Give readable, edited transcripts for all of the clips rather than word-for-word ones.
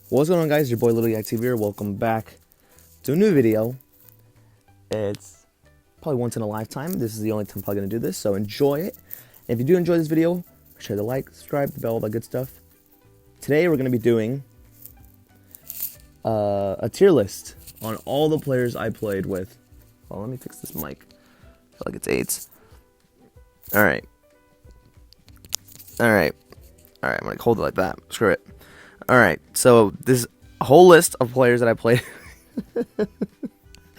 What's going on, guys? Your boy Little Yak TV here. Welcome back to a new video. It's probably once in a lifetime. This is the only time I'm probably going to do this, so enjoy it. And if you do enjoy this video, share the like, subscribe, the bell, all that good stuff. Today we're going to be doing a tier list on all the players I played with. Well, let me fix this mic. I feel like it's AIDS. Alright, I'm going to hold it like that. Screw it. Alright, so this whole list of players that I played,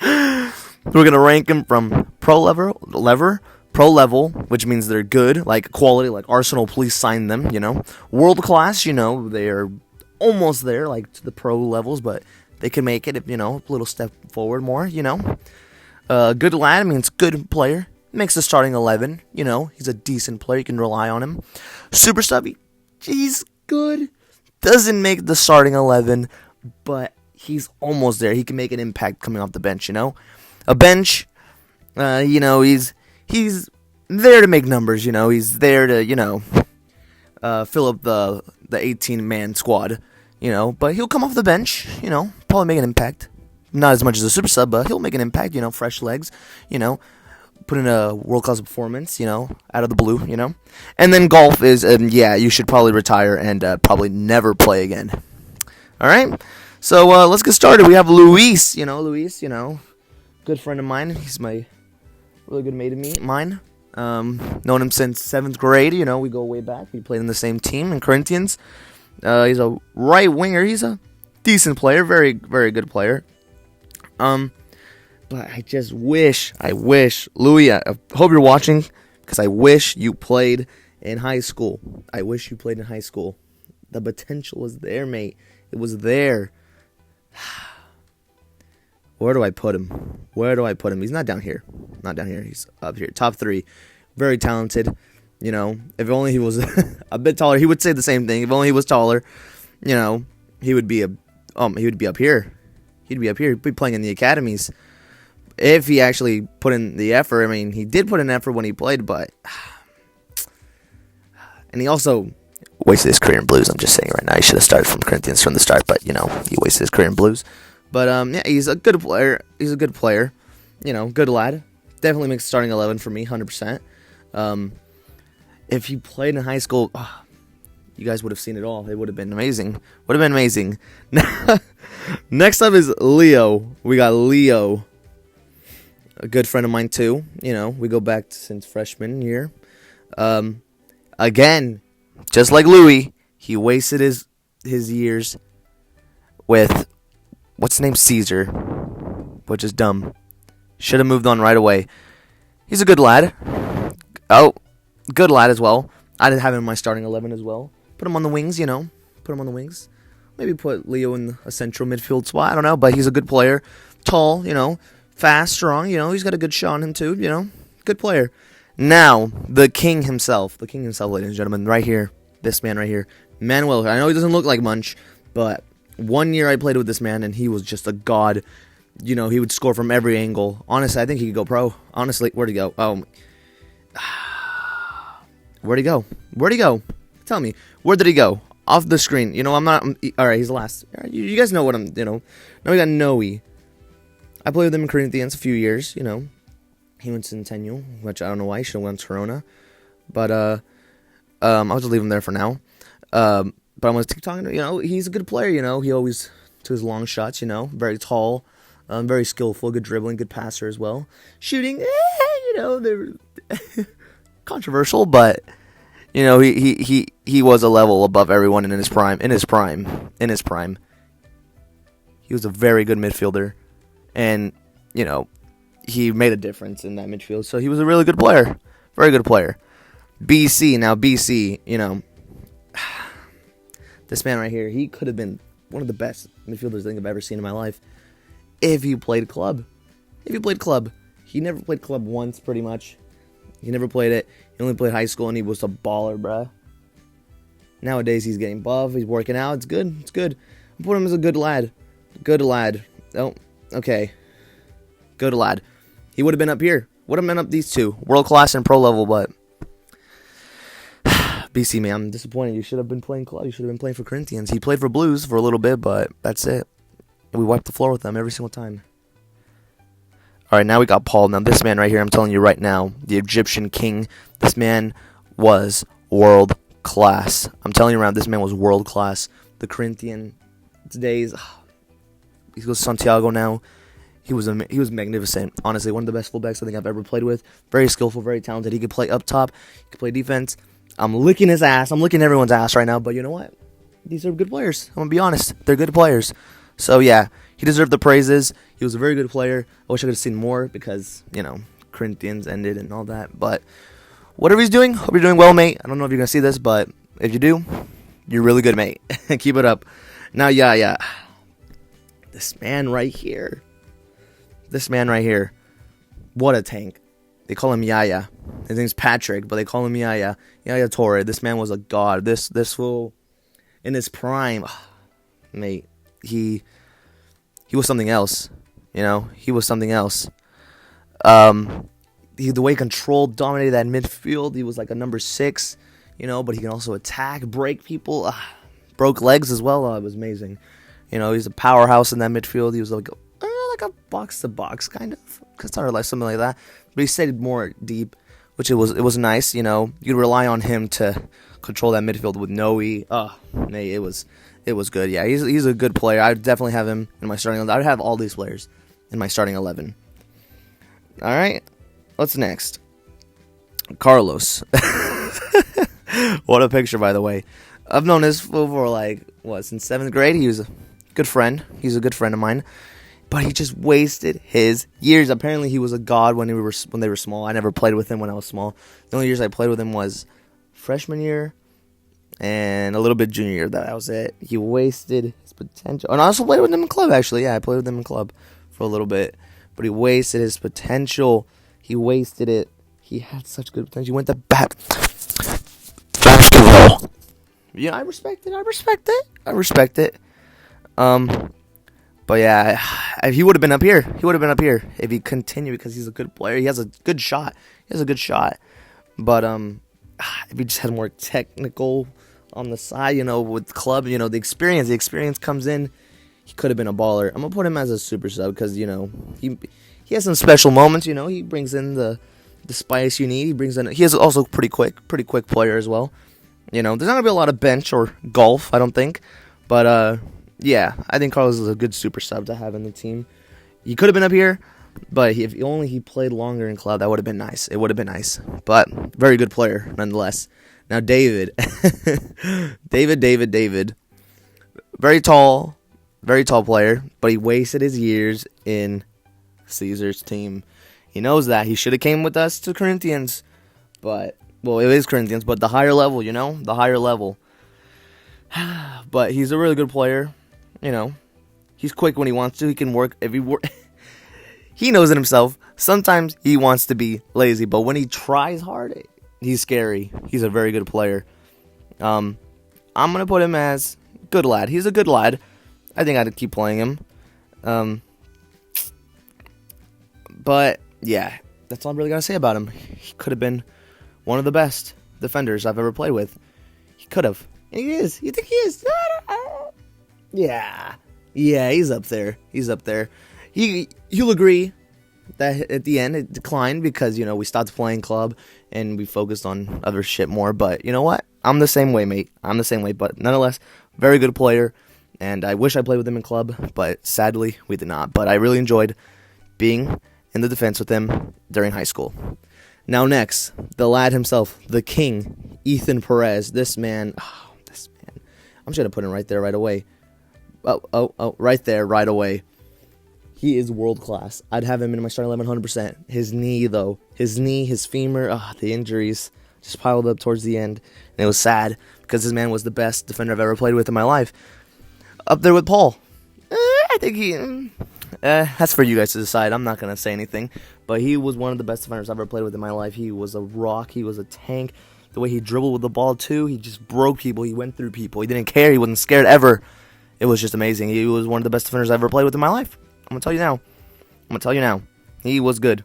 we're going to rank them from pro level, which means they're good, like quality, like Arsenal, please sign them, world class, they're almost there, like to the pro levels, but they can make it, if, a little step forward more, good lad means good player, makes the starting 11, he's a decent player, you can rely on him. Super stubby, he's good. Doesn't make the starting 11, but he's almost there. He can make an impact coming off the bench, A bench, he's there to make numbers, He's there to, fill up the 18-man squad, But he'll come off the bench, probably make an impact. Not as much as a super sub, but he'll make an impact, fresh legs, put in a world-class performance, out of the blue, And then golf is, you should probably retire and probably never play again. All right? So let's get started. We have Luis, good friend of mine. He's my really good mate of mine. Known him since 7th grade, we go way back. We played in the same team in Corinthians. He's a right winger. He's a decent player, very, very good player. But I just wish, Louis, I hope you're watching, because I wish you played in high school. The potential was there, mate. It was there. Where do I put him? He's not down here. He's up here. Top 3. Very talented. If only he was a bit taller, he would say the same thing. If only he was taller, he would be up here. He'd be playing in the academies. If he actually put in the effort. He did put in effort when he played, but... And he also wasted his career in blues. I'm just saying right now. He should have started from Corinthians from the start, but, he wasted his career in blues. But, he's a good player. Good lad. Definitely makes starting 11 for me, 100%. If he played in high school, you guys would have seen it all. It would have been amazing. Next up is Leo. We got Leo. A good friend of mine too. We go back since freshman year. Again, just like Louis, he wasted his years with what's his name, Caesar, which is dumb. Should have moved on right away. He's a good lad. Oh, good lad as well. I did have him in my starting 11 as well. Put him on the wings, Maybe put Leo in a central midfield spot. I don't know, but he's a good player. Tall, fast, strong, he's got a good shot on him too, good player. Now, the king himself, ladies and gentlemen, right here, this man right here, Manuel. I know he doesn't look like much, but 1 year I played with this man, and he was just a god. He would score from every angle. Honestly, I think he could go pro. Honestly, where'd he go? Where'd he go? Tell me, where did he go? Off the screen. All right, he's the last. You guys know what I'm, Now we got Noe. I played with him in Corinthians a few years, He went to Centennial, which I don't know why. He should have went to Corona. But, I'll just leave him there for now. But I'm going to keep talking to he's a good player, He always took his long shots, Very tall, very skillful, good dribbling, good passer as well. Shooting, they're controversial, but, he was a level above everyone in his prime. He was a very good midfielder. And, he made a difference in that midfield. So he was a really good player. Very good player. BC. Now, BC, this man right here, he could have been one of the best midfielders I think I've ever seen in my life. If he played club. He never played club once, pretty much. He never played it. He only played high school, and he was a baller, bruh. Nowadays, he's getting buff. He's working out. It's good. I put him as a good lad. Oh, okay. Good lad. He would have been up here. Would have been up these two. World class and pro level, but BC, man, I'm disappointed. You should have been playing club. You should have been playing for Corinthians. He played for Blues for a little bit, but that's it. We wiped the floor with them every single time. All right, now we got Paul. Now, this man right here, I'm telling you right now, the Egyptian king, this man was world class. I'm telling you, around, this man was world class. The Corinthian days, he goes to Santiago now. He was magnificent. Honestly, one of the best fullbacks I think I've ever played with. Very skillful, very talented. He could play up top. He could play defense. I'm licking his ass. I'm licking everyone's ass right now. But you know what? These are good players. I'm going to be honest. They're good players. So, yeah, he deserved the praises. He was a very good player. I wish I could have seen more because, Corinthians ended and all that. But whatever he's doing, hope you're doing well, mate. I don't know if you're going to see this, but if you do, you're really good, mate. Keep it up. Now, yeah. This man right here. What a tank. They call him Yaya. His name's Patrick, but they call him Yaya. Yaya Torre. This man was a god. This fool, in his prime, mate, he was something else. He was something else. The way he controlled, dominated that midfield. He was like a number 6, but he can also attack, break people, broke legs as well. It was amazing. He's a powerhouse in that midfield. He was like a box-to-box kind of, something like that. But he stayed more deep, which it was nice. You could rely on him to control that midfield with Noe. Mate, it was good. Yeah, he's a good player. I'd definitely have him in my starting 11. I'd have all these players in my starting 11. All right, what's next? Carlos. What a picture, by the way. I've known this fool for since 7th grade. He was a good friend. He's a good friend of mine. But he just wasted his years. Apparently, he was a god when they were small. I never played with him when I was small. The only years I played with him was freshman year and a little bit junior year. That was it. He wasted his potential. And I also played with him in club, actually. Yeah, I played with him in club for a little bit. But he wasted his potential. He wasted it. He had such good potential. He went to basketball. I respect it. But yeah, he would have been up here. If he continued, because he's a good player. He has a good shot. But if he just had more technical on the side, with club, the experience comes in. He could have been a baller. I'm gonna put him as a super sub because he has some special moments. He brings in the spice you need. He is also pretty quick player as well. There's not gonna be a lot of bench or golf, I don't think, but yeah, I think Carlos is a good super sub to have in the team. He could have been up here, but if only he played longer in club, that would have been nice. It would have been nice, but very good player nonetheless. Now David, David, very tall player, but he wasted his years in Caesar's team. He knows that. He should have came with us to Corinthians, but it is Corinthians, but the higher level, the higher level. But he's a really good player. He's quick when he wants to. He can work He knows it himself. Sometimes he wants to be lazy, but when he tries hard, he's scary. He's a very good player. I'm gonna put him as good lad. He's a good lad. I think I'd keep playing him. But yeah, that's all I'm really gonna say about him. He could have been one of the best defenders I've ever played with. He could have. And he is. You think he is? Yeah, he's up there. You'll agree that at the end it declined because, we stopped playing club and we focused on other shit more. But you know what? I'm the same way, mate. But nonetheless, very good player. And I wish I played with him in club, but sadly, we did not. But I really enjoyed being in the defense with him during high school. Now next, the lad himself, the king, Ethan Perez. This man. I'm just going to put him right there right away. Right there right away. He is world class. I'd have him in my starting 11 100%. His knee, though. His femur, the injuries just piled up towards the end. And it was sad because this man was the best defender I've ever played with in my life. Up there with Paul. I think that's for you guys to decide. I'm not going to say anything. But he was one of the best defenders I've ever played with in my life. He was a rock. He was a tank. The way he dribbled with the ball, too, he just broke people. He went through people. He didn't care. He wasn't scared ever. It was just amazing. He was one of the best defenders I ever played with in my life. I'm going to tell you now. He was good.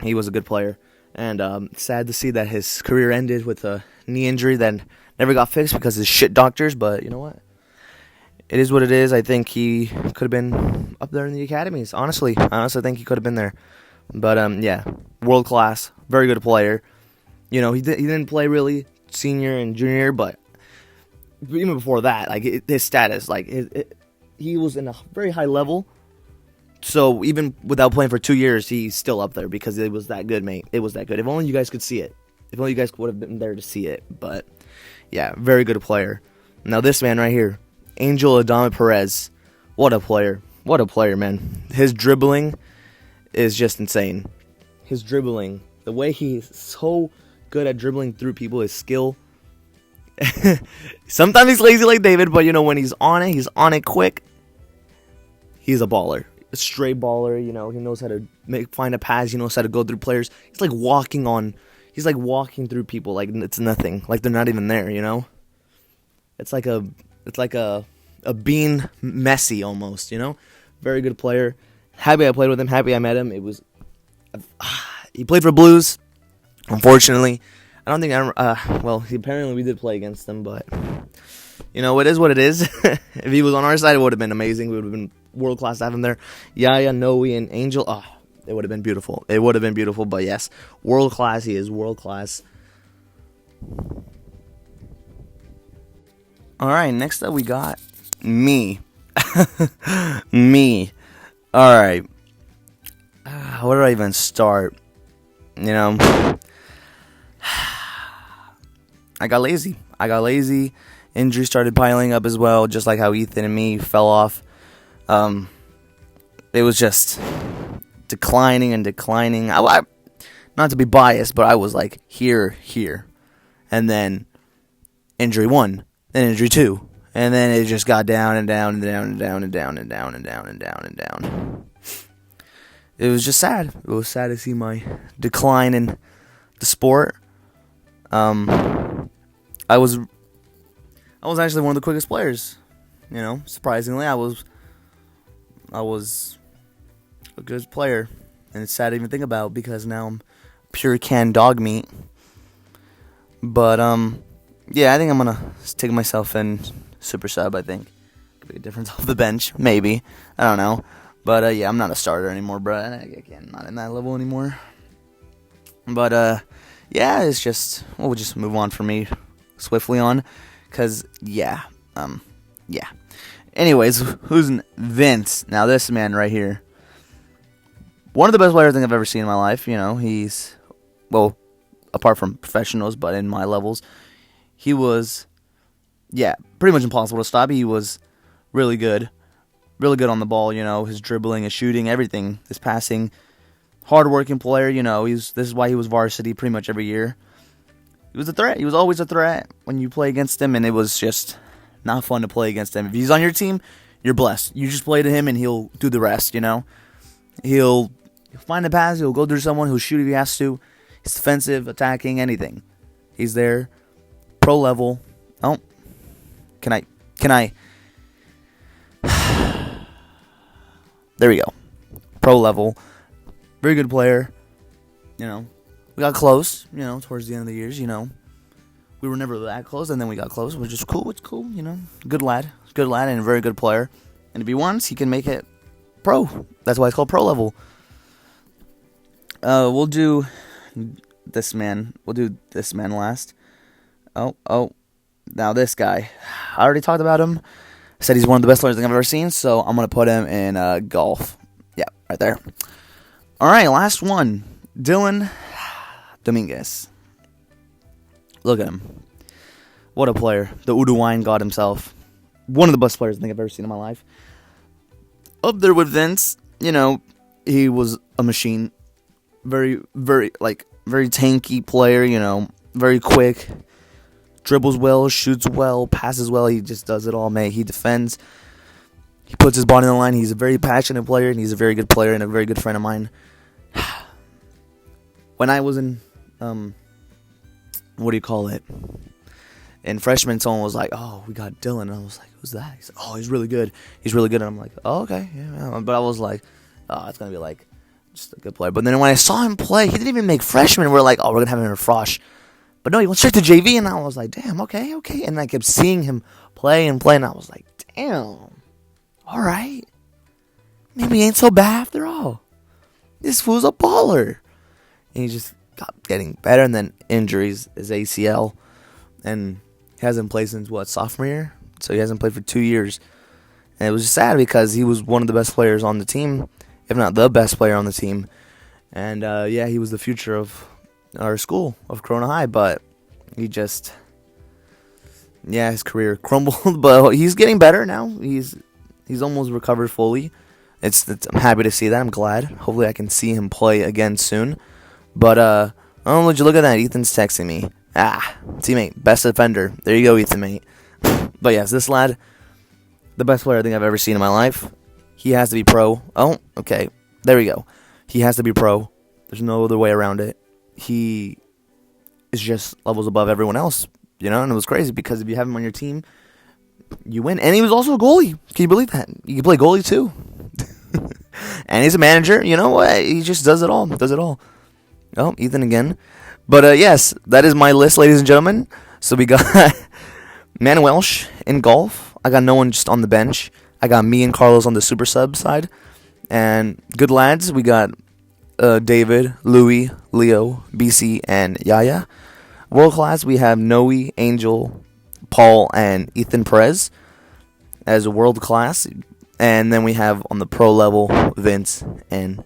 He was a good player. And sad to see that his career ended with a knee injury that never got fixed because of shit doctors. But you know what? It is what it is. I think he could have been up there in the academies. Honestly, I honestly think he could have been there. But yeah, world class, very good player. You know, he didn't play really senior and junior, but even before that, like his status, like he was in a very high level. So even without playing for 2 years, he's still up there because it was that good, mate. It was that good. If only you guys could see it. If only you guys would have been there to see it. But yeah, very good player. Now this man right here, Angel Adama Perez. What a player. What a player, man. His dribbling is just insane. His dribbling, the way he's so good at dribbling through people, his skill. Sometimes he's lazy like David, but you know, when he's on it quick. He's a baller. A straight baller, you know, he knows how to find a pass, he knows how to go through players. He's like walking through people like it's nothing, like they're not even there, you know? It's like a bean Messi almost, you know? Very good player. Happy I played with him, happy I met him. He played for Blues. Unfortunately, I don't think apparently we did play against them, but you know, it is what it is. If he was on our side, it would have been amazing. We would have been world class to have him there. Yaya, Noe, and Angel. It would have been beautiful. It would have been beautiful, but yes, world class. He is world class. All right, next up we got me. Me. All right. Where do I even start? You know, I got lazy. Injuries started piling up as well, just like how Ethan and me fell off. It was just declining. I not to be biased, but I was like here, and then injury 1, then injury 2, and then it just got down and down and down and down and down and down and down and down and down. It was just sad. It was sad to see my decline in the sport. I was actually one of the quickest players. You know, surprisingly, I was a good player, and it's sad to even think about because now I'm pure canned dog meat. But yeah, I think I'm gonna take myself in super sub. I think could be a difference off the bench, maybe. I don't know, but yeah, I'm not a starter anymore, bro. Again, not in that level anymore. But yeah, it's just we'll just move on for me swiftly on, cause yeah. Anyways, who's Vince? Now this man right here, one of the best players I think I've ever seen in my life. You know, he's, well, apart from professionals, but in my levels, he was, yeah, pretty much impossible to stop. He was really good on the ball. You know, his dribbling, his shooting, everything, his passing, hard-working player. You know, this is why he was varsity pretty much every year. He was a threat. He was always a threat when you play against him, and it was just not fun to play against him. If he's on your team, you're blessed. You just play to him, and he'll do the rest, you know? He'll find a pass. He'll go through someone. He'll shoot if he has to. He's defensive, attacking, anything. He's there. Pro level. Oh. Can I? There we go. Pro level. Very good player. You know, we got close, you know, towards the end of the years, you know. We were never that close, and then we got close, which is cool. It's cool, you know. Good lad, and a very good player. And if he wants, he can make it pro. That's why it's called pro level. We'll do this man. We'll do this man last. Oh. Now this guy. I already talked about him. I said he's one of the best players I've ever seen, so I'm going to put him in golf. Yeah, right there. All right, last one. Dylan Dominguez. Look at him. What a player. The Uruguayan god himself. One of the best players I think I've ever seen in my life. Up there with Vince, you know, he was a machine. Very, very tanky player, you know, very quick. Dribbles well, shoots well, passes well. He just does it all, mate. He defends. He puts his body on the line. He's a very passionate player, and he's a very good player and a very good friend of mine. When I was in, in freshman, someone was like, oh, we got Dylan. And I was like, who's that? He's like, oh, he's really good. And I'm like, oh, okay. Yeah. But I was like, oh, it's going to be like Just a good player. But then when I saw him play, he didn't even make freshman. We're like, oh, we're going to have him in a frosh. But no, he went straight to JV, and I was like, damn, okay. And I kept seeing him play, and I was like, damn, all right. Maybe he ain't so bad after all. This fool's a baller. And he just got getting better, and then injuries, his ACL, and he hasn't played since, sophomore year? So he hasn't played for 2 years. And it was just sad because he was one of the best players on the team, if not the best player on the team. And, he was the future of our school, of Corona High, but he just, his career crumbled, but he's getting better now. He's almost recovered fully. I'm happy to see that. I'm glad. Hopefully I can see him play again soon. But, would you look at that? Ethan's texting me. Teammate, best defender. There you go, Ethan, mate. But yes, this lad, the best player I think I've ever seen in my life. He has to be pro. Oh, okay. There we go. He has to be pro. There's no other way around it. He is just levels above everyone else, and it was crazy because if you have him on your team, you win. And he was also a goalie. Can you believe that? You can play goalie too. And he's a manager, he just does it all. Oh, Ethan again. But yes, that is my list, ladies and gentlemen. So we got Man Welsh in golf. I got no one just on the bench. I got me and Carlos on the super sub side. And good lads, we got David, Louis, Leo, BC, and Yaya. World class, we have Noe, Angel, Paul, and Ethan Perez as world class. And then we have on the pro level, Vince and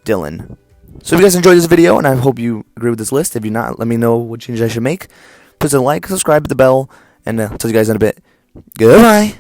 Dylan. So if you guys enjoyed this video, and I hope you agree with this list. If you're not, let me know what changes I should make. Please like, subscribe, hit the bell, and I'll tell you guys in a bit. Goodbye.